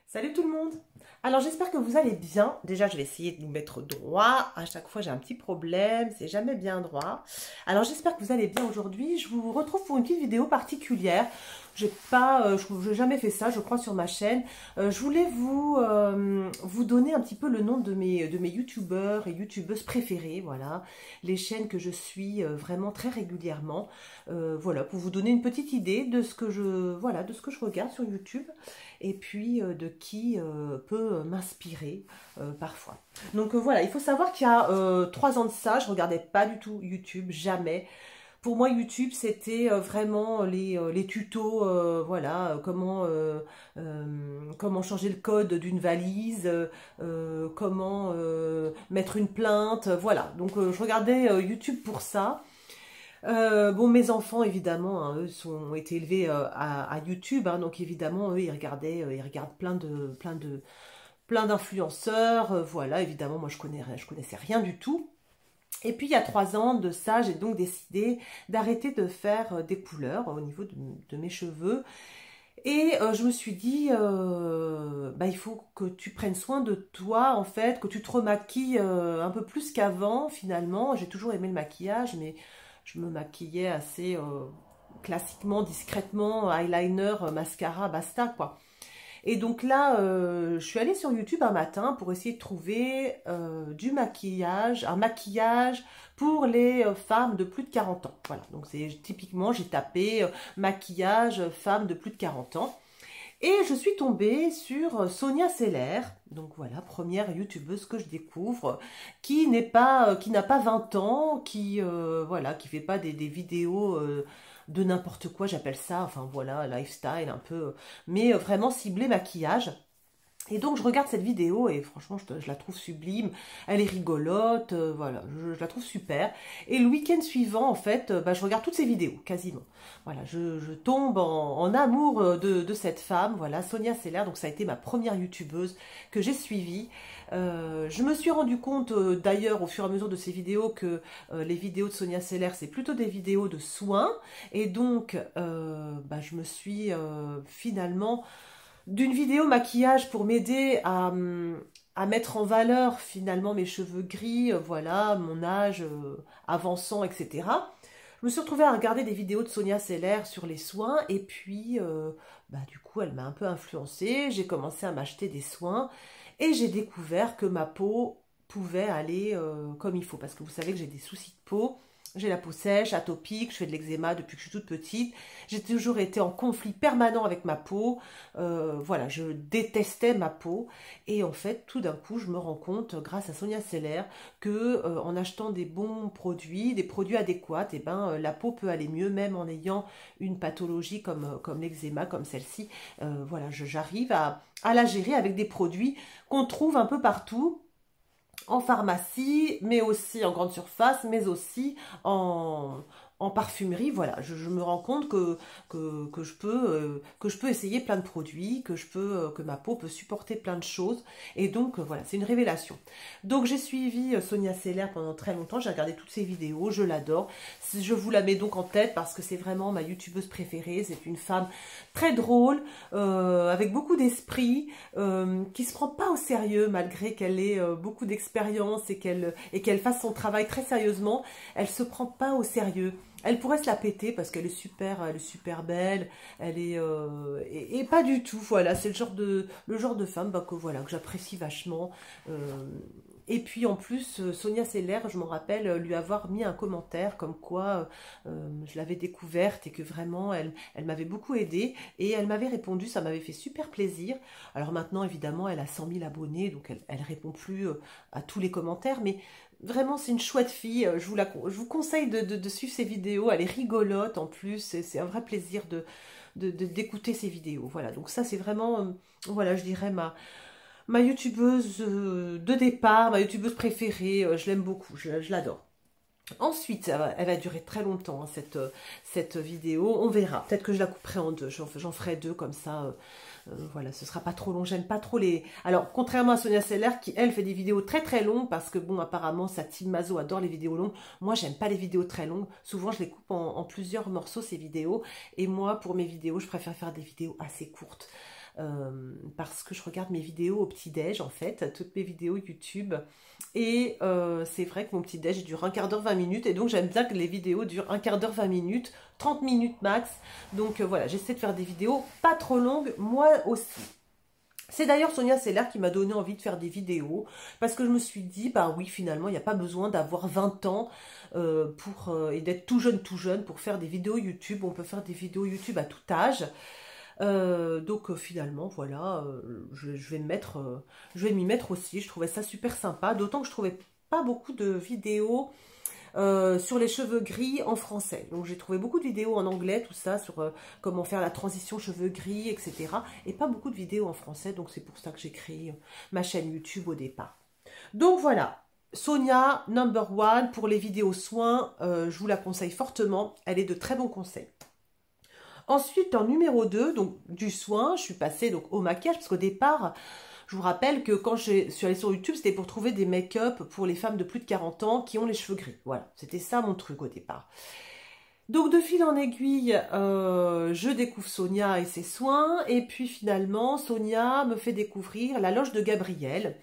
Salut tout le monde! Alors j'espère que vous allez bien. Déjà je vais essayer de nous mettre droit. À chaque fois j'ai un petit problème, c'est jamais bien droit. Alors j'espère que vous allez bien aujourd'hui. Je vous retrouve pour une petite vidéo particulière. J'ai pas, je n'ai jamais fait ça, je crois, sur ma chaîne. Je voulais vous donner un petit peu le nom de mes youtubeurs et youtubeuses préférées. Voilà, les chaînes que je suis vraiment très régulièrement. Voilà, pour vous donner une petite idée de ce que de ce que je regarde sur YouTube. Et puis de qui peut m'inspirer parfois. Donc voilà, il faut savoir qu'il y a 3 ans de ça, je regardais pas du tout YouTube, jamais. Pour moi, YouTube, c'était vraiment les tutos, voilà, comment changer le code d'une valise, comment mettre une plainte, voilà. Donc je regardais YouTube pour ça. Bon, mes enfants, évidemment, hein, eux ont été élevés à YouTube, hein, donc évidemment, eux, ils regardent plein d'influenceurs, voilà, évidemment, moi, je connaissais rien du tout. Et puis, il y a 3 ans de ça, j'ai donc décidé d'arrêter de faire des couleurs au niveau de mes cheveux. Et je me suis dit, bah, il faut que tu prennes soin de toi, en fait, que tu te remaquilles un peu plus qu'avant, finalement. J'ai toujours aimé le maquillage, mais je me maquillais assez classiquement, discrètement, eyeliner, mascara, basta, quoi. Et donc là, je suis allée sur YouTube un matin pour essayer de trouver du maquillage, un maquillage pour les femmes de plus de 40 ans. Voilà, donc c'est typiquement, j'ai tapé maquillage femmes de plus de 40 ans. Et je suis tombée sur Sonia Seller, donc voilà, première youtubeuse que je découvre, qui n'a pas 20 ans, voilà, qui fait pas des vidéos de n'importe quoi, j'appelle ça, enfin voilà, lifestyle un peu, mais vraiment ciblé maquillage. Et donc je regarde cette vidéo et franchement je la trouve sublime, elle est rigolote, voilà, je la trouve super. Et le week-end suivant en fait, bah, je regarde toutes ses vidéos, quasiment. Voilà, je tombe en amour de cette femme, voilà, Sonia Seller, donc ça a été ma première youtubeuse que j'ai suivie. Je me suis rendu compte d'ailleurs au fur et à mesure de ces vidéos que les vidéos de Sonia Seller c'est plutôt des vidéos de soins. Et donc bah, je me suis finalement d'une vidéo maquillage pour m'aider à mettre en valeur finalement mes cheveux gris, voilà, mon âge avançant, etc. Je me suis retrouvée à regarder des vidéos de Sonia Seller sur les soins et puis bah, du coup elle m'a un peu influencée, j'ai commencé à m'acheter des soins et j'ai découvert que ma peau pouvait aller comme il faut parce que vous savez que j'ai des soucis de peau. J'ai la peau sèche, atopique, je fais de l'eczéma depuis que je suis toute petite. J'ai toujours été en conflit permanent avec ma peau. Voilà, je détestais ma peau. Et en fait, tout d'un coup, je me rends compte, grâce à Sonia Seller, que en achetant des bons produits, des produits adéquats, et ben, la peau peut aller mieux, même en ayant une pathologie comme l'eczéma, comme celle-ci. Voilà, j'arrive à la gérer avec des produits qu'on trouve un peu partout en pharmacie, mais aussi en grande surface, mais aussi en parfumerie. Voilà, je me rends compte que je peux essayer plein de produits, que ma peau peut supporter plein de choses. Et donc, voilà, c'est une révélation. Donc, j'ai suivi Sonia Seller pendant très longtemps. J'ai regardé toutes ses vidéos, je l'adore. Je vous la mets donc en tête parce que c'est vraiment ma youtubeuse préférée. C'est une femme très drôle, avec beaucoup d'esprit, qui se prend pas au sérieux malgré qu'elle ait beaucoup d'expérience et qu'elle fasse son travail très sérieusement. Elle se prend pas au sérieux. Elle pourrait se la péter parce qu'elle est super belle, elle est et pas du tout. Voilà, c'est le genre de femme bah, que voilà que j'apprécie vachement. Et puis en plus, Sonia Seller, je me rappelle lui avoir mis un commentaire comme quoi je l'avais découverte et que vraiment elle m'avait beaucoup aidée et elle m'avait répondu, ça m'avait fait super plaisir. Alors maintenant, évidemment, elle a 100 000 abonnés, donc elle répond plus à tous les commentaires, mais vraiment, c'est une chouette fille. Je vous conseille de suivre ses vidéos. Elle est rigolote en plus. C'est un vrai plaisir d'écouter ses vidéos. Voilà, donc ça, c'est vraiment, voilà, je dirais ma youtubeuse de départ, ma youtubeuse préférée. Je l'aime beaucoup, je l'adore. Ensuite, elle va durer très longtemps, hein, cette vidéo. On verra. Peut-être que je la couperai en deux. J'en ferai deux comme ça. Voilà, ce sera pas trop long. J'aime pas trop les... Alors, contrairement à Sonia Seller, qui, elle, fait des vidéos très très longues, parce que, bon, apparemment, sa team Mazo adore les vidéos longues. Moi, j'aime pas les vidéos très longues. Souvent, je les coupe en plusieurs morceaux, ces vidéos. Et moi, pour mes vidéos, je préfère faire des vidéos assez courtes. parce que je regarde mes vidéos au petit-déj, en fait, toutes mes vidéos YouTube. Et c'est vrai que mon petit-déj dure un quart d'heure, 20 minutes. Et donc, j'aime bien que les vidéos durent un quart d'heure, 20 minutes, 30 minutes max. Donc, voilà, j'essaie de faire des vidéos pas trop longues, moi aussi. C'est d'ailleurs Sonia Seller qui m'a donné envie de faire des vidéos, parce que je me suis dit, bah oui, finalement, il n'y a pas besoin d'avoir 20 ans et d'être tout jeune pour faire des vidéos YouTube. On peut faire des vidéos YouTube à tout âge. Donc finalement, voilà, je vais m'y mettre aussi. Je trouvais ça super sympa, d'autant que je trouvais pas beaucoup de vidéos sur les cheveux gris en français. Donc j'ai trouvé beaucoup de vidéos en anglais, tout ça, sur comment faire la transition cheveux gris, etc. Et pas beaucoup de vidéos en français, donc c'est pour ça que j'ai créé ma chaîne YouTube au départ. Donc voilà, Sonia #1 pour les vidéos soins, je vous la conseille fortement, elle est de très bons conseils. Ensuite, en numéro 2, donc du soin, je suis passée donc, au maquillage, parce qu'au départ, je vous rappelle que quand je suis allée sur YouTube, c'était pour trouver des make-up pour les femmes de plus de 40 ans qui ont les cheveux gris. Voilà, c'était ça mon truc au départ. Donc de fil en aiguille, je découvre Sonia et ses soins, et puis finalement, Sonia me fait découvrir la loge de Gabrielle.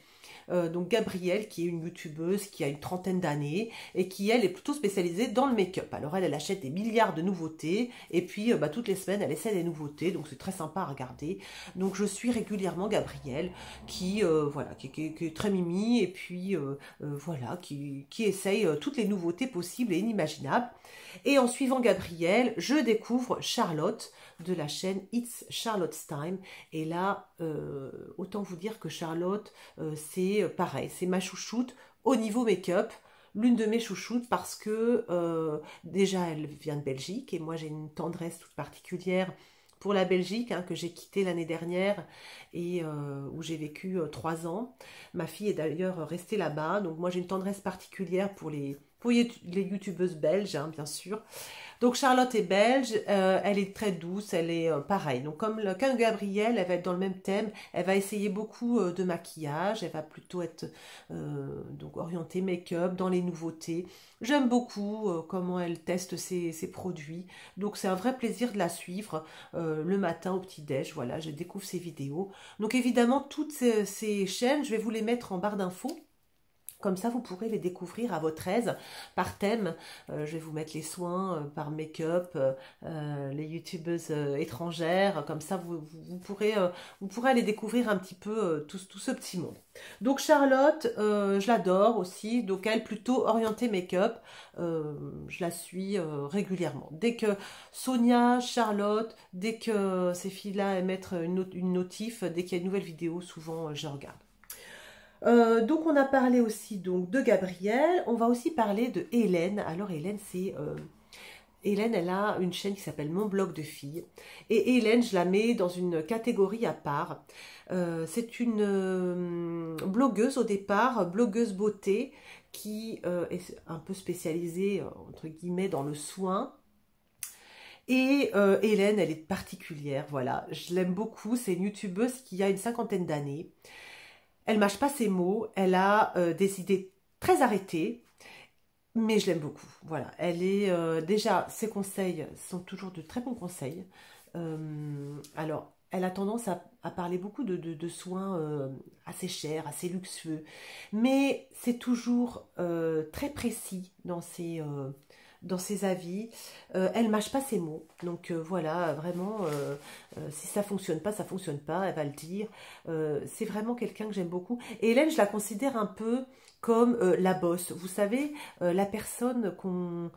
Donc Gabrielle, qui est une youtubeuse qui a une trentaine d'années et qui, elle, est plutôt spécialisée dans le make-up. Alors elle achète des milliards de nouveautés et puis toutes les semaines, elle essaie des nouveautés. Donc c'est très sympa à regarder. Donc je suis régulièrement Gabrielle qui, voilà, qui est très mimi et puis voilà, qui essaye toutes les nouveautés possibles et inimaginables. Et en suivant Gabrielle, je découvre Charlotte de la chaîne It's Charlotte's Time. Et là, autant vous dire que Charlotte, c'est pareil, c'est ma chouchoute au niveau make-up, l'une de mes chouchoutes parce que déjà elle vient de Belgique et moi j'ai une tendresse toute particulière pour la Belgique, hein, que j'ai quitté l'année dernière et où j'ai vécu 3 ans. Ma fille est d'ailleurs restée là-bas, donc moi j'ai une tendresse particulière pour les youtubeuses belges, hein, bien sûr. Donc Charlotte est belge, elle est très douce, elle est pareille. Donc comme Gabrielle, elle va être dans le même thème, elle va essayer beaucoup de maquillage, elle va plutôt être donc orientée make-up, dans les nouveautés. J'aime beaucoup comment elle teste ses produits. Donc c'est un vrai plaisir de la suivre le matin au petit-déj. Voilà, je découvre ses vidéos. Donc évidemment, toutes ces chaînes, je vais vous les mettre en barre d'infos. Comme ça, vous pourrez les découvrir à votre aise, par thème. Je vais vous mettre les soins par make-up, les youtubeuses étrangères. Comme ça, vous pourrez aller découvrir un petit peu tout ce petit monde. Donc Charlotte, je l'adore aussi. Donc elle, plutôt orientée make-up. Je la suis régulièrement. Dès que Sonia, Charlotte, dès que ces filles-là émettent une notif, dès qu'il y a une nouvelle vidéo, souvent je regarde. Donc on a parlé aussi donc de Gabrielle, on va aussi parler de Hélène. Alors Hélène, Hélène, elle a une chaîne qui s'appelle Mon Blog de Filles. Et Hélène, je la mets dans une catégorie à part. C'est une blogueuse au départ, blogueuse beauté, qui est un peu spécialisée, entre guillemets, dans le soin. Et Hélène, elle est particulière, voilà. Je l'aime beaucoup, c'est une youtubeuse qui a une 50aine d'années. Elle mâche pas ses mots, elle a des idées très arrêtées, mais je l'aime beaucoup. Voilà, elle est déjà, ses conseils sont toujours de très bons conseils. Alors, elle a tendance à parler beaucoup de soins assez chers, assez luxueux, mais c'est toujours très précis dans ses avis. Elle mâche pas ses mots. Donc voilà, vraiment, si ça fonctionne pas, ça fonctionne pas, elle va le dire. C'est vraiment quelqu'un que j'aime beaucoup. Et Hélène, je la considère un peu comme la bosse. Vous savez, la personne qu'on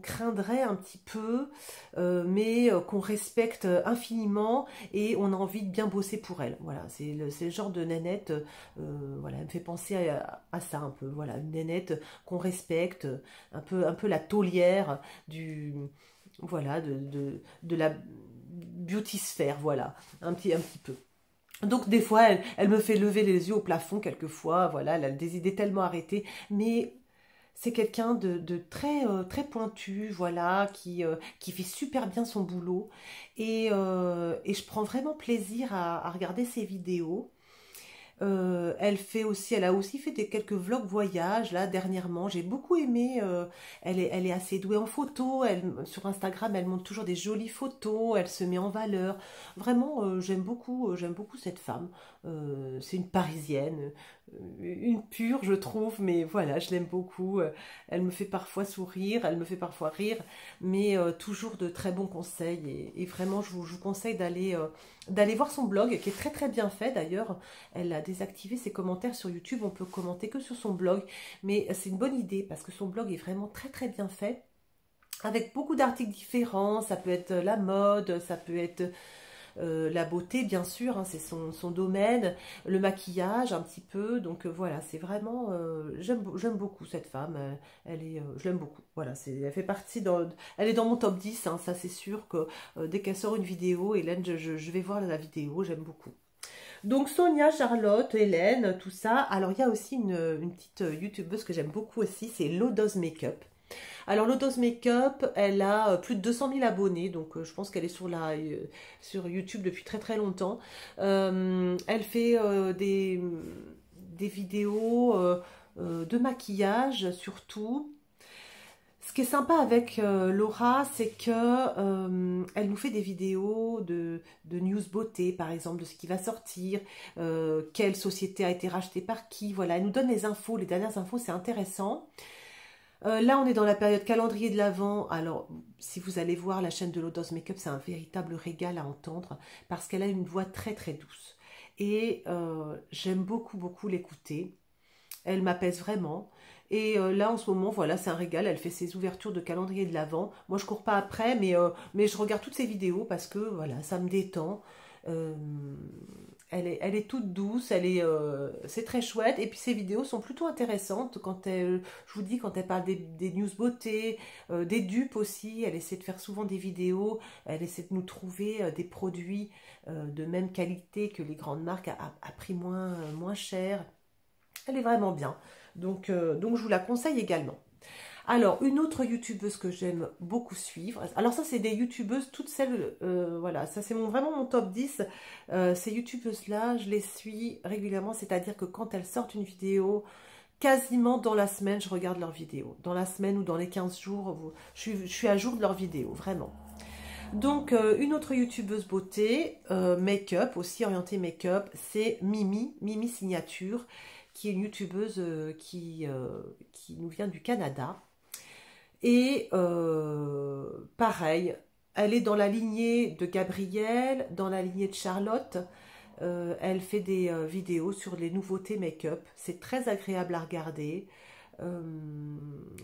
craindrait un petit peu, mais qu'on respecte infiniment et on a envie de bien bosser pour elle. Voilà, c'est le genre de nénette, voilà, elle me fait penser à ça un peu. Voilà, une nénette qu'on respecte, un peu la taulière voilà, de la beauty sphère, voilà, un petit peu. Donc des fois, elle me fait lever les yeux au plafond quelquefois, voilà, elle a des idées tellement arrêtées, mais c'est quelqu'un de très, très pointu, voilà, qui fait super bien son boulot. Et je prends vraiment plaisir à regarder ses vidéos. Elle a aussi fait quelques vlogs voyage là dernièrement. J'ai beaucoup aimé. Elle est assez douée en photo. Sur Instagram, elle montre toujours des jolies photos. Elle se met en valeur. Vraiment, j'aime beaucoup cette femme. C'est une Parisienne, une pure, je trouve. Mais voilà, je l'aime beaucoup. Elle me fait parfois sourire, elle me fait parfois rire, mais toujours de très bons conseils. Et vraiment, je vous conseille d'aller voir son blog, qui est très très bien fait d'ailleurs. Elle a désactivé ses commentaires sur YouTube, on peut commenter que sur son blog, mais c'est une bonne idée parce que son blog est vraiment très très bien fait, avec beaucoup d'articles différents. Ça peut être la mode, ça peut être la beauté bien sûr, hein, c'est son domaine, le maquillage un petit peu, donc voilà, c'est vraiment, j'aime beaucoup cette femme, je l'aime beaucoup, voilà, elle fait partie, elle est dans mon top 10, hein, ça c'est sûr que dès qu'elle sort une vidéo, Hélène, je vais voir la vidéo, j'aime beaucoup. Donc Sonia, Charlotte, Hélène, tout ça. Alors il y a aussi une petite youtubeuse que j'aime beaucoup aussi, c'est Lodos Makeup. Alors Lodos Makeup, elle a plus de 200 000 abonnés, donc je pense qu'elle est sur YouTube depuis très très longtemps. Elle fait des vidéos de maquillage surtout. Ce qui est sympa avec Laura, c'est que elle nous fait des vidéos de news beauté, par exemple, de ce qui va sortir, quelle société a été rachetée par qui. Voilà, elle nous donne les infos, les dernières infos, c'est intéressant. Là, on est dans la période calendrier de l'Avent. Alors, si vous allez voir la chaîne de Lodos Makeup, c'est un véritable régal à entendre parce qu'elle a une voix très très douce. Et j'aime beaucoup beaucoup l'écouter. Elle m'apaise vraiment. Et là, en ce moment, voilà, c'est un régal. Elle fait ses ouvertures de calendrier de l'Avent. Moi, je cours pas après, mais je regarde toutes ses vidéos parce que, voilà, ça me détend. Euh, elle est toute douce, c'est très chouette. Et puis, ses vidéos sont plutôt intéressantes je vous dis, quand elle parle des news beauté, des dupes aussi. Elle essaie de faire souvent des vidéos. Elle essaie de nous trouver des produits de même qualité que les grandes marques à prix moins cher. Elle est vraiment bien. Donc je vous la conseille également. Alors, une autre youtubeuse que j'aime beaucoup suivre. Alors ça, c'est des youtubeuses, toutes celles, voilà, ça c'est vraiment mon top 10. Ces youtubeuses-là, je les suis régulièrement, c'est-à-dire que quand elles sortent une vidéo, quasiment dans la semaine, je regarde leurs vidéos. Dans la semaine ou dans les 15 jours, je suis à jour de leurs vidéos, vraiment. Donc, une autre youtubeuse beauté, make-up, aussi orientée make-up, c'est Mimi Signature, qui est une youtubeuse qui nous vient du Canada. Et pareil, elle est dans la lignée de Gabrielle, dans la lignée de Charlotte. Elle fait des vidéos sur les nouveautés make-up. C'est très agréable à regarder.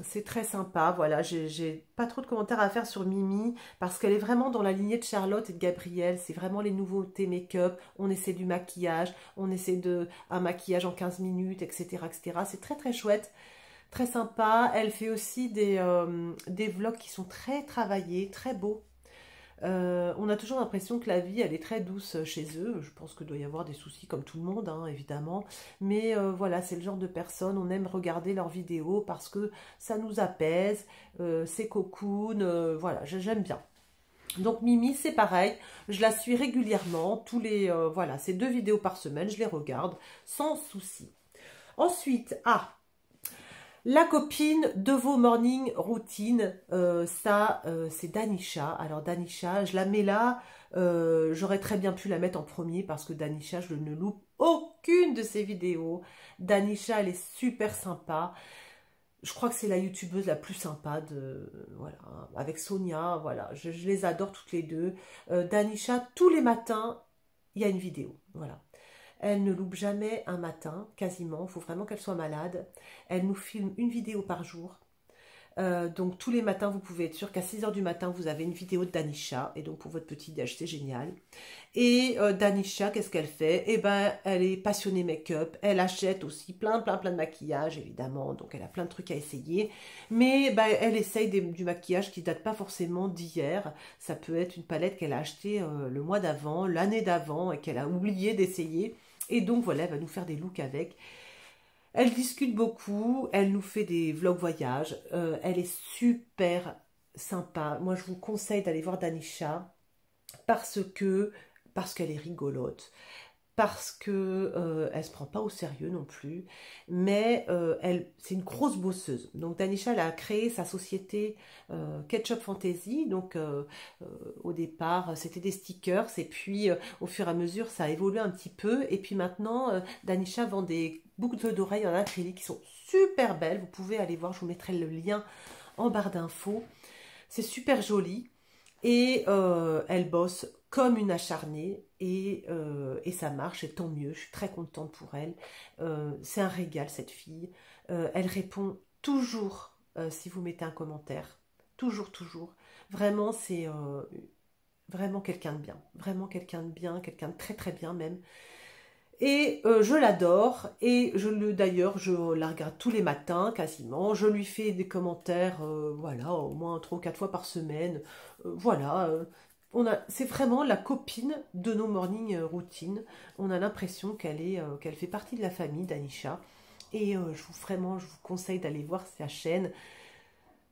C'est très sympa, voilà, j'ai pas trop de commentaires à faire sur Mimi parce qu'elle est vraiment dans la lignée de Charlotte et de Gabrielle. C'est vraiment les nouveautés make-up, on essaie du maquillage, on essaie un maquillage en 15 minutes, etc. etc. C'est très très chouette, très sympa. Elle fait aussi des vlogs qui sont très travaillés, très beaux. On a toujours l'impression que la vie, elle est très douce chez eux. Je pense qu'il doit y avoir des soucis comme tout le monde, hein, évidemment. Mais voilà, c'est le genre de personnes, on aime regarder leurs vidéos parce que ça nous apaise, c'est cocoon, voilà, j'aime bien. Donc Mimi, c'est pareil, je la suis régulièrement, voilà, c'est 2 vidéos par semaine, je les regarde sans souci. Ensuite, la copine de vos morning routines, c'est Danisha. Alors Danisha, je la mets là, j'aurais très bien pu la mettre en premier parce que Danisha, je ne loupe aucune de ses vidéos. Danisha, elle est super sympa. Je crois que c'est la youtubeuse la plus sympa voilà, avec Sonia, voilà, je les adore toutes les deux. Danisha, tous les matins, il y a une vidéo, voilà. Elle ne loupe jamais un matin, quasiment. Il faut vraiment qu'elle soit malade. Elle nous filme une vidéo par jour. Donc tous les matins, vous pouvez être sûr qu'à 6 h du matin, vous avez une vidéo de Danisha. Et donc pour votre petit déj, c'est génial. Et Danisha, qu'est-ce qu'elle fait? Eh ben, elle est passionnée make-up. Elle achète aussi plein de maquillage, évidemment. Donc elle a plein de trucs à essayer. Mais ben, elle essaye du maquillage qui ne date pas forcément d'hier. Ça peut être une palette qu'elle a achetée le mois d'avant, l'année d'avant, et qu'elle a oublié d'essayer. Et donc voilà, elle va nous faire des looks avec. Elle discute beaucoup, elle nous fait des vlogs voyages. Elle est super sympa. Moi, je vous conseille d'aller voir Danisha parce qu'elle est rigolote. parce que elle se prend pas au sérieux non plus, mais c'est une grosse bosseuse. Donc Danisha, elle a créé sa société Ketchup Fantasy. Donc au départ, c'était des stickers, et puis au fur et à mesure, ça a évolué un petit peu. Et puis maintenant, Danisha vend des boucles d'oreilles en acrylique qui sont super belles. Vous pouvez aller voir, je vous mettrai le lien en barre d'infos. C'est super joli. Et elle bosse comme une acharnée et ça marche, et tant mieux, je suis très contente pour elle. C'est un régal cette fille. Elle répond toujours si vous mettez un commentaire. Toujours, toujours. Vraiment, c'est vraiment quelqu'un de bien. Vraiment quelqu'un de bien, quelqu'un de très très bien même. Et je l'adore, et d'ailleurs, je la regarde tous les matins quasiment. Je lui fais des commentaires, voilà, au moins 3 ou 4 fois par semaine. Voilà, c'est vraiment la copine de nos morning routines. On a l'impression qu'elle fait partie de la famille d'Anisha. Et je vous conseille d'aller voir sa chaîne.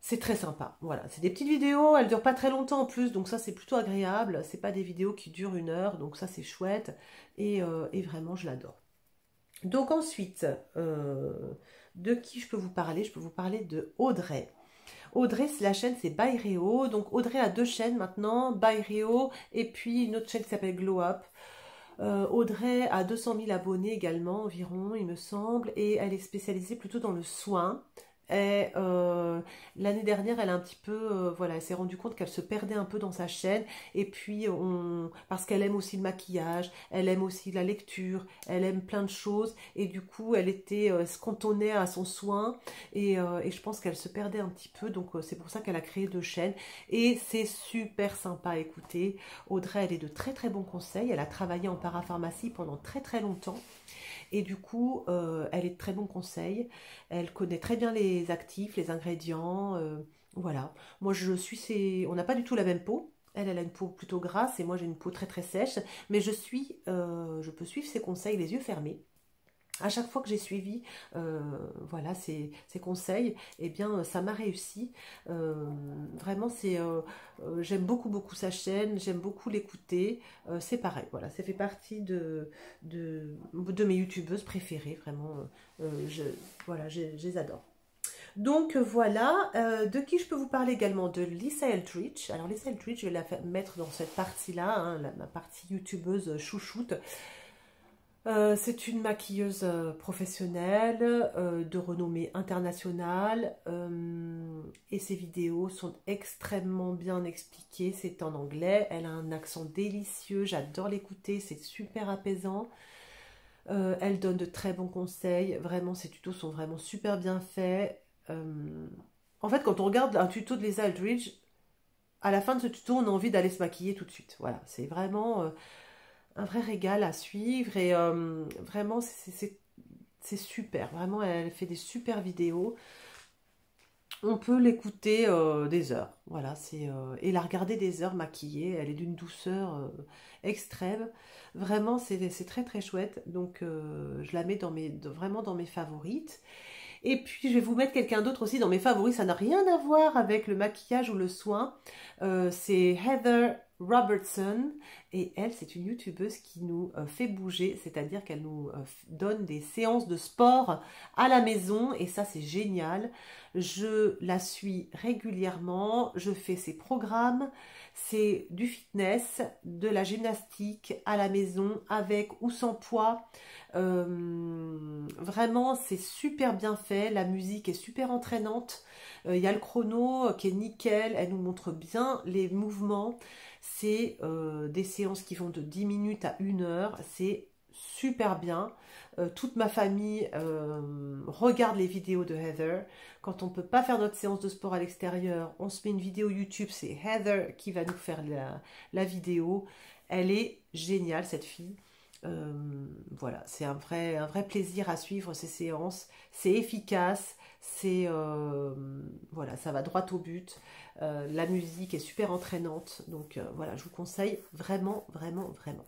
C'est très sympa, voilà, c'est des petites vidéos, elles durent pas très longtemps en plus, donc ça c'est plutôt agréable, c'est pas des vidéos qui durent 1 heure, donc ça c'est chouette, et vraiment je l'adore. Donc ensuite, de qui je peux vous parler? Je peux vous parler de Audrey. Audrey, la chaîne c'est By Réo, donc Audrey a 2 chaînes maintenant, By Réo, et puis une autre chaîne qui s'appelle Glow Up. Audrey a 200 000 abonnés également, environ, il me semble, et elle est spécialisée plutôt dans le soin. Et l'année dernière, elle a un petit peu, voilà, elle s'est rendue compte qu'elle se perdait un peu dans sa chaîne. Et puis, parce qu'elle aime aussi le maquillage, elle aime aussi la lecture, elle aime plein de choses. Et du coup, elle était se cantonnait à son soin. Et je pense qu'elle se perdait un petit peu. Donc, c'est pour ça qu'elle a créé 2 chaînes. Et c'est super sympa à écouter. Audrey, elle est de très très bons conseils. Elle a travaillé en parapharmacie pendant très très longtemps. Et du coup, elle est de très bons conseils. Elle connaît très bien les actifs, les ingrédients. Voilà. Moi, on n'a pas du tout la même peau. Elle a une peau plutôt grasse et moi, j'ai une peau très très sèche. Mais je peux suivre ses conseils les yeux fermés. À chaque fois que j'ai suivi voilà, ces conseils, eh bien, ça m'a réussi. Vraiment, j'aime beaucoup, beaucoup sa chaîne, j'aime beaucoup l'écouter. C'est pareil, voilà, ça fait partie de mes youtubeuses préférées, vraiment. Voilà, je les adore. Donc voilà, de qui je peux vous parler également? De Lisa Eldridge. Alors Lisa Eldridge, je vais mettre dans cette partie-là, hein, ma partie youtubeuse chouchoute. C'est une maquilleuse professionnelle de renommée internationale, et ses vidéos sont extrêmement bien expliquées. C'est en anglais, elle a un accent délicieux, j'adore l'écouter, c'est super apaisant. Elle donne de très bons conseils, vraiment ses tutos sont vraiment super bien faits. En fait, quand on regarde un tuto de Lisa Eldridge, à la fin de ce tuto, on a envie d'aller se maquiller tout de suite. Voilà, c'est vraiment un vrai régal à suivre, et vraiment c'est super. Vraiment, elle fait des super vidéos. On peut l'écouter des heures. Voilà, et la regarder des heures maquillée. Elle est d'une douceur extrême. Vraiment, c'est très très chouette. Donc, je la mets vraiment dans mes favorites. Et puis, je vais vous mettre quelqu'un d'autre aussi dans mes favoris. Ça n'a rien à voir avec le maquillage ou le soin. C'est Heather Robertson. Et elle, c'est une youtubeuse qui nous fait bouger. C'est-à-dire qu'elle nous donne des séances de sport à la maison. Et ça, c'est génial. Je la suis régulièrement. Je fais ses programmes. C'est du fitness, de la gymnastique à la maison, avec ou sans poids. Vraiment, c'est super bien fait. La musique est super entraînante. Il y a le chrono qui est nickel. Elle nous montre bien les mouvements. C'est des séances qui vont de 10 minutes à 1 heure. C'est super bien. Toute ma famille regarde les vidéos de Heather. Quand on ne peut pas faire notre séance de sport à l'extérieur, on se met une vidéo YouTube. C'est Heather qui va nous faire la vidéo. Elle est géniale, cette fille. Voilà, c'est un vrai plaisir à suivre ces séances. C'est efficace, voilà, ça va droit au but. La musique est super entraînante, donc voilà, je vous conseille vraiment, vraiment, vraiment.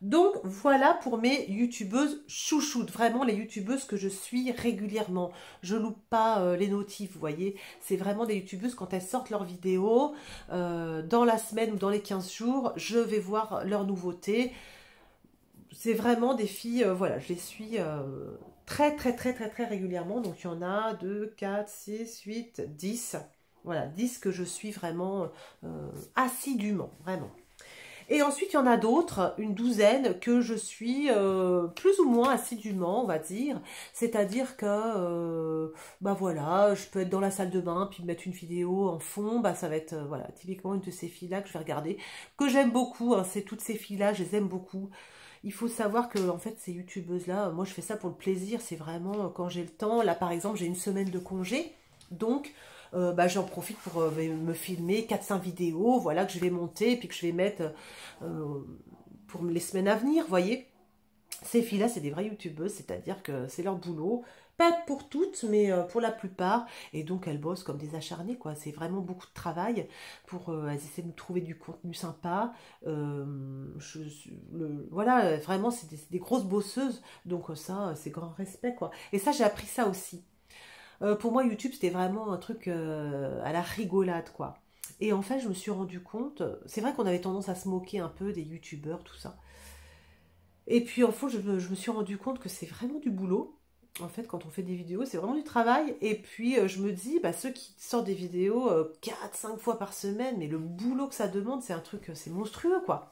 Donc voilà pour mes youtubeuses chouchoutes, vraiment les youtubeuses que je suis régulièrement. Je loupe pas les notifs, vous voyez. C'est vraiment des youtubeuses, quand elles sortent leurs vidéos, dans la semaine ou dans les 15 jours, je vais voir leurs nouveautés. c'est vraiment des filles, voilà, je les suis très régulièrement. Donc il y en a 2, 4, 6, 8, 10. Voilà, 10 que je suis vraiment assidûment, vraiment. Et ensuite, il y en a d'autres, une douzaine, que je suis plus ou moins assidûment, on va dire. C'est-à-dire que, bah voilà, je peux être dans la salle de bain, puis mettre une vidéo en fond, bah ça va être, voilà, typiquement une de ces filles-là que je vais regarder, que j'aime beaucoup, hein, c'est toutes ces filles-là, je les aime beaucoup. Il faut savoir que, en fait, ces youtubeuses-là, moi, je fais ça pour le plaisir, c'est vraiment quand j'ai le temps. Là, par exemple, j'ai une semaine de congé, donc bah, j'en profite pour me filmer 4-5 vidéos, voilà, que je vais monter et puis que je vais mettre pour les semaines à venir, vous voyez. Ces filles-là, c'est des vraies youtubeuses, c'est-à-dire que c'est leur boulot, pas pour toutes, mais pour la plupart, et donc elles bossent comme des acharnées, quoi. C'est vraiment beaucoup de travail pour, elles essaient de nous trouver du contenu sympa, voilà, vraiment, c'est des grosses bosseuses, donc ça, c'est grand respect, quoi. Et ça, j'ai appris ça aussi. Pour moi, YouTube, c'était vraiment un truc à la rigolade, quoi. Et en fait, je me suis rendu compte, c'est vrai qu'on avait tendance à se moquer un peu des youtubeurs, tout ça. Et puis, en fait, je me suis rendu compte que c'est vraiment du boulot. En fait, quand on fait des vidéos, c'est vraiment du travail. Et puis, je me dis, bah, ceux qui sortent des vidéos 4-5 fois par semaine, mais le boulot que ça demande, c'est un truc, c'est monstrueux, quoi.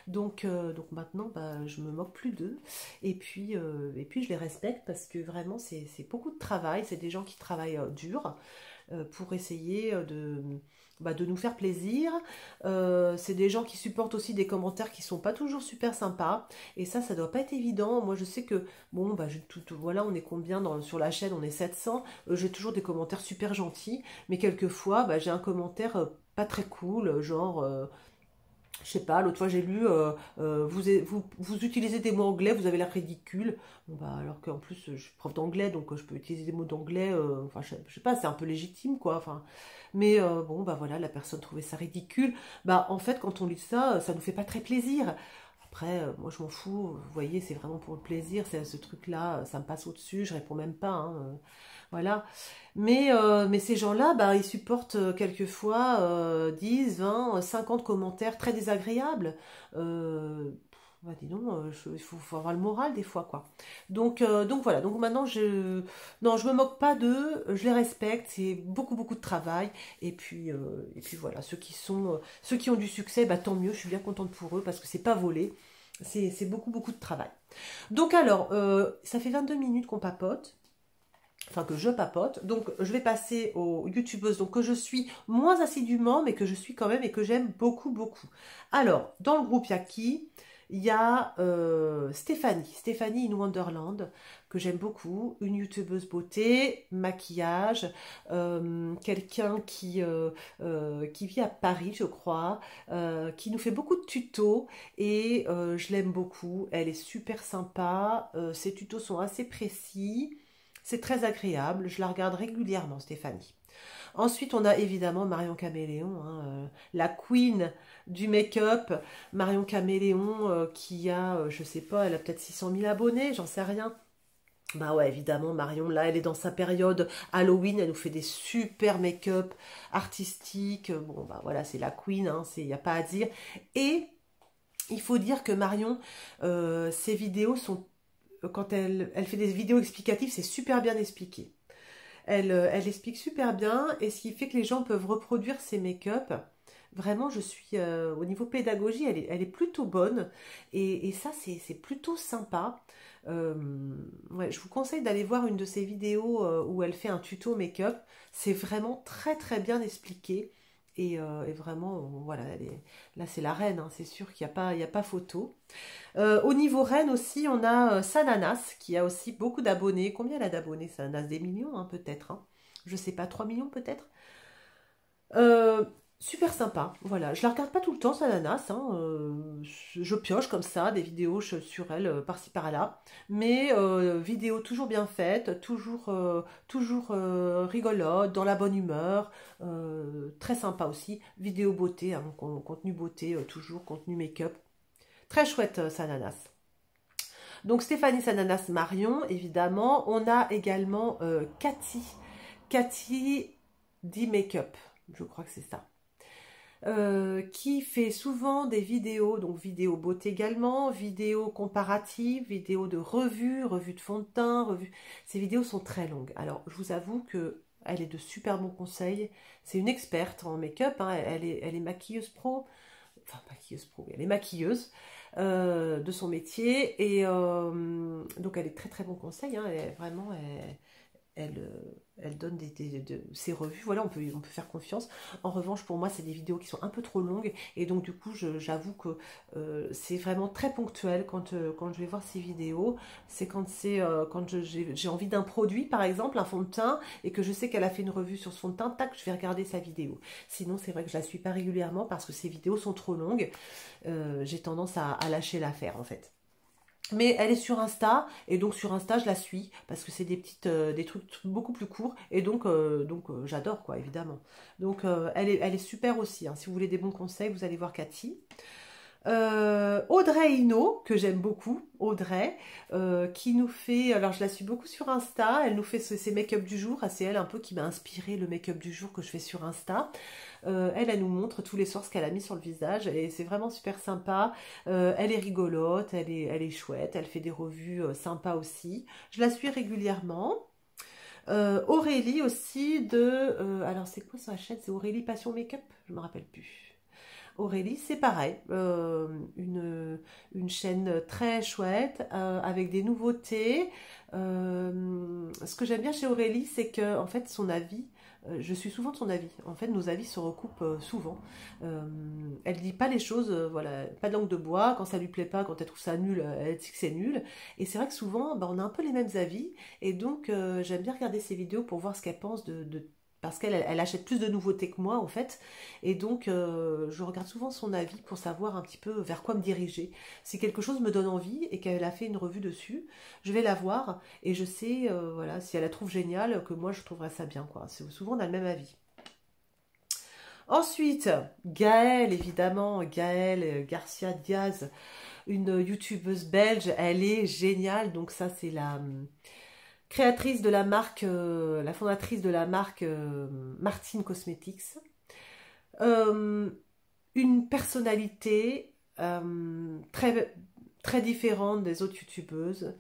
Donc maintenant, bah, je me moque plus d'eux. Et puis, je les respecte parce que vraiment, c'est beaucoup de travail. C'est des gens qui travaillent dur pour essayer de nous faire plaisir. C'est des gens qui supportent aussi des commentaires qui sont pas toujours super sympas. Et ça doit pas être évident. Moi, je sais que, bon, bah, voilà, on est combien sur la chaîne? On est 700. J'ai toujours des commentaires super gentils. Mais quelquefois, bah, j'ai un commentaire pas très cool, genre... je sais pas, l'autre fois j'ai lu vous utilisez des mots anglais, vous avez l'air ridicule. Bon, bah, alors qu'en plus je suis prof d'anglais, donc je peux utiliser des mots d'anglais, enfin je sais pas, c'est un peu légitime quoi. Enfin, mais bon bah voilà, la personne trouvait ça ridicule. Bah en fait quand on lit ça, ça nous fait pas très plaisir. Après, moi je m'en fous, vous voyez, c'est vraiment pour le plaisir, c'est ce truc-là, ça me passe au-dessus, je réponds même pas, hein, voilà. Mais ces gens-là, bah, ils supportent quelquefois 10, 20, 50 commentaires très désagréables. Bah, dis donc, faut avoir le moral des fois, quoi. Donc voilà, donc maintenant, non, je me moque pas d'eux, je les respecte, c'est beaucoup de travail. Et puis voilà, ceux qui ont du succès, bah, tant mieux, je suis bien contente pour eux parce que c'est pas volé. C'est beaucoup de travail. Donc alors, ça fait 22 minutes qu'on papote. Enfin que je papote, donc je vais passer aux youtubeuses donc que je suis moins assidûment mais que je suis quand même et que j'aime beaucoup. Alors, dans le groupe, il y a qui? Il y a Stéphanie in Wonderland, que j'aime beaucoup, une youtubeuse beauté, maquillage, quelqu'un qui vit à Paris, je crois, qui nous fait beaucoup de tutos, et je l'aime beaucoup, elle est super sympa, ses tutos sont assez précis, c'est très agréable, je la regarde régulièrement, Stéphanie. Ensuite, on a évidemment Marion Caméléon, hein, la queen du make-up. Marion Caméléon qui a, je sais pas, elle a peut-être 600 000 abonnés, j'en sais rien. Bah ouais, évidemment, Marion, là, elle est dans sa période Halloween, elle nous fait des super make-up artistiques. Bon, bah voilà, c'est la queen, hein, il n'y a pas à dire. Et il faut dire que Marion, ses vidéos sont quand elle fait des vidéos explicatives, c'est super bien expliqué. Elle explique super bien, et ce qui fait que les gens peuvent reproduire ses make-up. Vraiment, je suis au niveau pédagogie, elle est plutôt bonne, et ça, c'est plutôt sympa. Ouais, je vous conseille d'aller voir une de ses vidéos où elle fait un tuto make-up. C'est vraiment très bien expliqué. Et vraiment, voilà, là c'est la reine, hein, c'est sûr qu'il n'y a pas photo. Au niveau reine aussi, on a Sananas, qui a aussi beaucoup d'abonnés. Combien elle a d'abonnés, Sananas? Des millions, hein, peut-être. Hein. Je sais pas, 3 millions peut-être. Euh, Super sympa, voilà. Je la regarde pas tout le temps, Sananas. Hein, je pioche comme ça des vidéos sur elle, par-ci par-là. Mais vidéos toujours bien faites, toujours rigolote, dans la bonne humeur. Très sympa aussi. Vidéo beauté, hein, contenu beauté, toujours contenu make-up. Très chouette, Sananas. Donc Stéphanie, Sananas, Marion, évidemment. On a également Cathy. Cathy dit Make-up. Je crois que c'est ça. qui fait souvent des vidéos, donc vidéos beauté également, vidéos comparatives, vidéos de revues de fond de teint, revues. Ces vidéos sont très longues. Alors, je vous avoue que elle est de super bons conseils. C'est une experte en make-up, hein. Elle est maquilleuse pro, enfin maquilleuse pro, elle est maquilleuse de son métier, et donc elle est très très bons conseils, hein. Vraiment, elle donne ses revues, voilà, on peut faire confiance. En revanche, pour moi, c'est des vidéos qui sont un peu trop longues, et donc du coup, j'avoue que c'est vraiment très ponctuel quand je vais voir ces vidéos. C'est quand j'ai envie d'un produit, par exemple, un fond de teint, et que je sais qu'elle a fait une revue sur ce fond de teint, tac, je vais regarder sa vidéo. Sinon, c'est vrai que je la suis pas régulièrement, parce que ces vidéos sont trop longues. J'ai tendance à lâcher l'affaire, en fait. Mais elle est sur Insta, et donc sur Insta je la suis parce que c'est des trucs beaucoup plus courts, et donc, j'adore, quoi, évidemment. Donc elle est super aussi, hein. Si vous voulez des bons conseils, vous allez voir Cathy. Audrey Ino, que j'aime beaucoup, Audrey, qui nous fait, alors je la suis beaucoup sur Insta, elle nous fait ses make-up du jour. C'est elle un peu qui m'a inspiré le make-up du jour que je fais sur Insta. Elle nous montre tous les soirs ce qu'elle a mis sur le visage, et c'est vraiment super sympa. Elle est rigolote, elle est chouette, elle fait des revues sympas aussi. Je la suis régulièrement. Aurélie aussi alors c'est quoi sa chaîne? C'est Aurélie Passion Make-up? Je me rappelle plus. Aurélie, c'est pareil, une chaîne très chouette, avec des nouveautés. Ce que j'aime bien chez Aurélie, c'est que, en fait, son avis, je suis souvent de son avis. En fait, nos avis se recoupent souvent. Elle dit pas les choses, voilà, pas de langue de bois. Quand ça lui plaît pas, quand elle trouve ça nul, elle dit que c'est nul. Et c'est vrai que souvent, bah, on a un peu les mêmes avis. Et donc, j'aime bien regarder ses vidéos pour voir ce qu'elle pense parce qu'elle achète plus de nouveautés que moi, en fait. Et donc, je regarde souvent son avis pour savoir un petit peu vers quoi me diriger. Si quelque chose me donne envie et qu'elle a fait une revue dessus, je vais la voir, et je sais, voilà, si elle la trouve géniale, que moi je trouverais ça bien, quoi. Souvent on a le même avis. Ensuite, Gaëlle, évidemment, Gaëlle Garcia Diaz, une youtubeuse belge. Elle est géniale. Donc ça, c'est la créatrice de la marque, la fondatrice de la marque Martine Cosmetics. Une personnalité très, très différente des autres youtubeuses,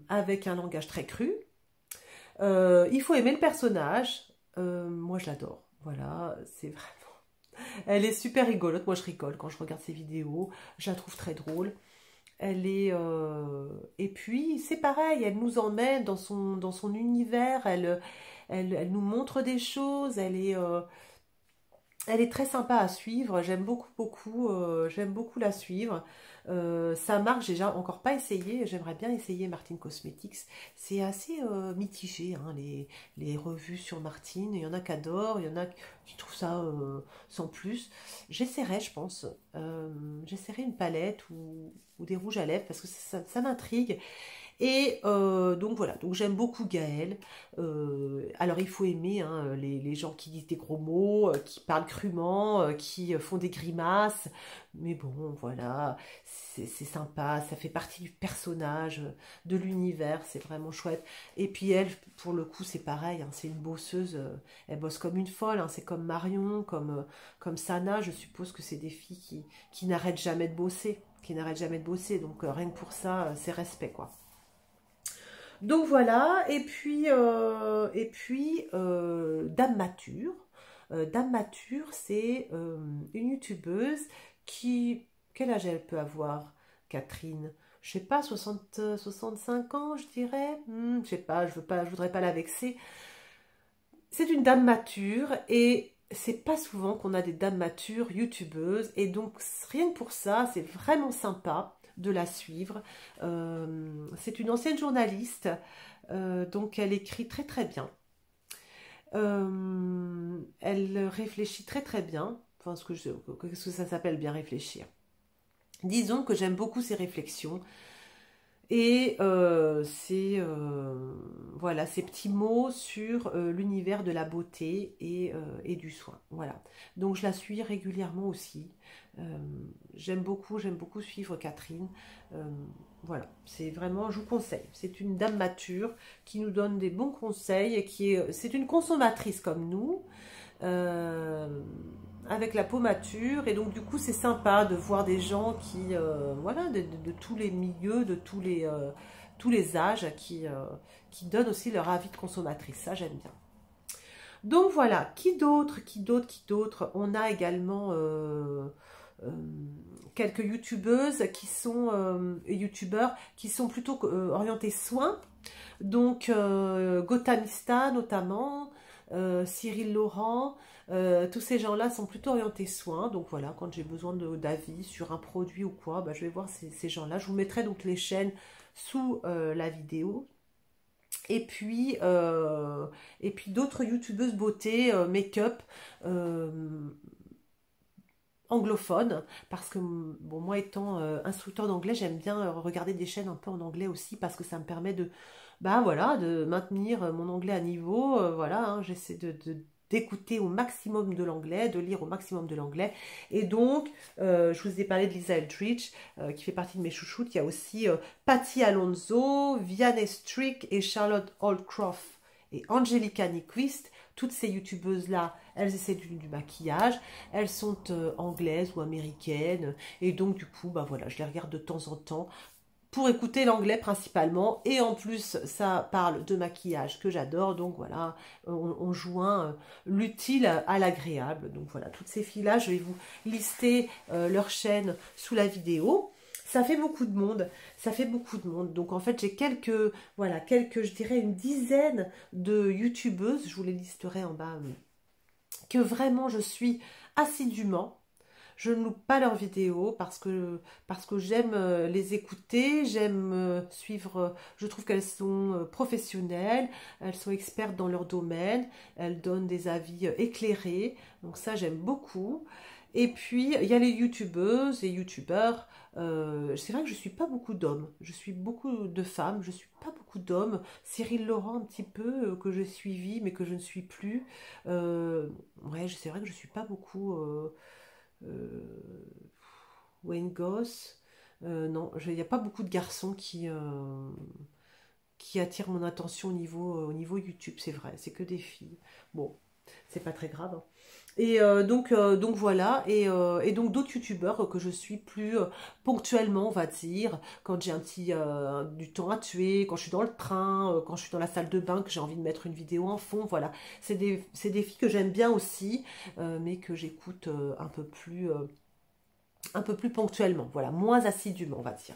avec un langage très cru. Il faut aimer le personnage. Moi, je l'adore. Voilà, c'est vraiment... Elle est super rigolote. Moi, je rigole quand je regarde ses vidéos. Je la trouve très drôle. Elle est... Et puis, c'est pareil, elle nous emmène dans son univers. Elle nous montre des choses. Elle est très sympa à suivre, j'aime j'aime beaucoup la suivre. Sa marque, j'ai déjà encore pas essayé, j'aimerais bien essayer Martine Cosmetics. C'est assez mitigé, hein, les revues sur Martine. Il y en a qui adorent, il y en a qui trouvent ça sans plus. J'essaierai, je pense. J'essaierai une palette ou des rouges à lèvres, parce que ça m'intrigue. Et donc voilà, donc j'aime beaucoup Gaëlle. Alors il faut aimer, hein, les gens qui disent des gros mots, qui parlent crûment, qui font des grimaces. Mais bon, voilà, c'est sympa, ça fait partie du personnage, de l'univers, c'est vraiment chouette. Et puis elle, pour le coup, c'est pareil, hein, c'est une bosseuse, elle bosse comme une folle, hein. C'est comme Marion, comme Sana. Je suppose que c'est des filles qui n'arrêtent jamais de bosser, donc rien que pour ça, c'est respect, quoi. Donc voilà, et puis Dame Mature. Dame Mature, c'est une youtubeuse qui... Quel âge elle peut avoir, Catherine? Je sais pas, 65 ans, je dirais. Je sais pas, je voudrais pas la vexer. C'est une dame mature, et c'est pas souvent qu'on a des dames matures youtubeuses, et donc rien que pour ça, c'est vraiment sympa de la suivre. C'est une ancienne journaliste, donc elle écrit très très bien. Elle réfléchit très très bien. Enfin, qu'est-ce que ça s'appelle bien réfléchir? Disons que j'aime beaucoup ses réflexions. Et voilà, ces petits mots sur l'univers de la beauté et du soin. Voilà. Donc je la suis régulièrement aussi. J'aime beaucoup suivre Catherine. Voilà, c'est vraiment, je vous conseille. C'est une dame mature qui nous donne des bons conseils et c'est une consommatrice comme nous, avec la peau mature. Et donc du coup, c'est sympa de voir des gens qui, voilà, de tous les milieux, de tous les âges, qui donnent aussi leur avis de consommatrice. Ça, j'aime bien. Donc voilà, qui d'autre? On a également quelques youtubeuses qui sont et youtubeurs qui sont plutôt orientés soins. Donc Gotamista notamment, Cyril Laurent, tous ces gens-là sont plutôt orientés soins. Donc voilà, quand j'ai besoin d'avis sur un produit ou quoi, bah, je vais voir ces gens-là. Je vous mettrai donc les chaînes sous la vidéo. Et puis d'autres youtubeuses beauté, make-up, anglophones, parce que bon, moi étant instructeur d'anglais, j'aime bien regarder des chaînes un peu en anglais aussi, parce que ça me permet de, bah voilà, de maintenir mon anglais à niveau. Voilà, hein, j'essaie d'écouter au maximum de l'anglais, de lire au maximum de l'anglais. Et donc, je vous ai parlé de Lisa Eldridge, qui fait partie de mes chouchoutes. Il y a aussi Patty Alonso, Vianney Strick et Charlotte Holcroft et Angelica Nyquist. Toutes ces youtubeuses-là, elles essaient du maquillage. Elles sont anglaises ou américaines. Et donc, du coup, bah voilà, je les regarde de temps en temps pour écouter l'anglais principalement, et en plus ça parle de maquillage que j'adore, donc voilà, on joint l'utile à l'agréable. Donc voilà, toutes ces filles là, je vais vous lister leur chaîne sous la vidéo. Ça fait beaucoup de monde, donc en fait j'ai voilà, je dirais une dizaine de youtubeuses, je vous les listerai en bas, que vraiment je suis assidûment. Je ne loupe pas leurs vidéos parce que j'aime les écouter, j'aime suivre, je trouve qu'elles sont professionnelles, elles sont expertes dans leur domaine, elles donnent des avis éclairés, donc ça j'aime beaucoup. Et puis il y a les youtubeuses et youtubeurs, c'est vrai que je ne suis pas beaucoup d'hommes, je suis beaucoup de femmes, je ne suis pas beaucoup d'hommes. Cyril Laurent un petit peu, que j'ai suivi mais que je ne suis plus. Ouais, c'est vrai que je ne suis pas beaucoup... Wayne Goss, non, il n'y a pas beaucoup de garçons qui attirent mon attention au niveau YouTube, c'est vrai, c'est que des filles. Bon, c'est pas très grave, hein. Et donc voilà, et donc d'autres youtubeurs que je suis plus ponctuellement, on va dire, quand j'ai du temps à tuer, quand je suis dans le train, quand je suis dans la salle de bain, que j'ai envie de mettre une vidéo en fond, voilà. C'est des filles que j'aime bien aussi, mais que j'écoute un peu plus ponctuellement, voilà, moins assidûment, on va dire.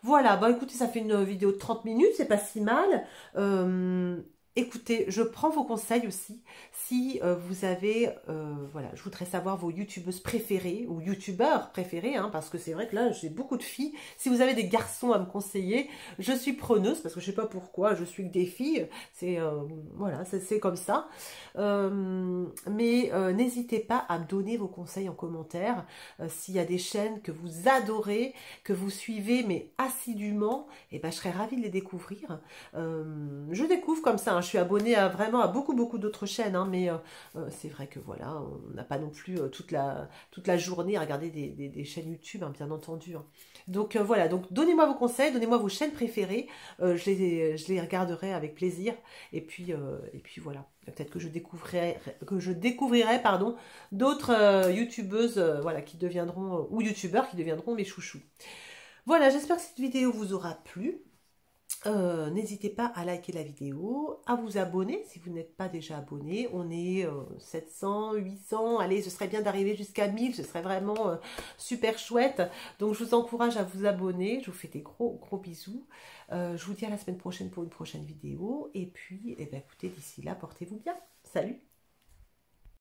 Voilà, bah écoutez, ça fait une vidéo de 30 minutes, c'est pas si mal. Écoutez, je prends vos conseils aussi. Si vous avez, voilà, je voudrais savoir vos youtubeuses préférées ou youtubeurs préférés, hein, parce que c'est vrai que là, j'ai beaucoup de filles. Si vous avez des garçons à me conseiller, je suis preneuse, parce que je sais pas pourquoi, je suis que des filles. C'est, voilà, c'est comme ça. Mais n'hésitez pas à me donner vos conseils en commentaire. S'il y a des chaînes que vous adorez, que vous suivez, mais assidûment, et ben, je serais ravie de les découvrir. Je découvre comme ça, hein. Je suis abonnée vraiment à beaucoup d'autres chaînes, hein, mais c'est vrai que voilà, on n'a pas non plus toute la journée à regarder des chaînes YouTube, hein, bien entendu, hein. Donc voilà, donc donnez-moi vos conseils, donnez-moi vos chaînes préférées, je les regarderai avec plaisir, et puis voilà. Peut-être que je découvrirai pardon, d'autres youtubeuses voilà, qui deviendront, ou youtubeurs qui deviendront mes chouchous. Voilà, j'espère que cette vidéo vous aura plu. N'hésitez pas à liker la vidéo, à vous abonner si vous n'êtes pas déjà abonné. On est 700, 800, allez, ce serait bien d'arriver jusqu'à 1000, ce serait vraiment super chouette. Donc je vous encourage à vous abonner, je vous fais des gros bisous. Je vous dis à la semaine prochaine pour une prochaine vidéo. Et puis, eh ben, écoutez, d'ici là, portez-vous bien. Salut!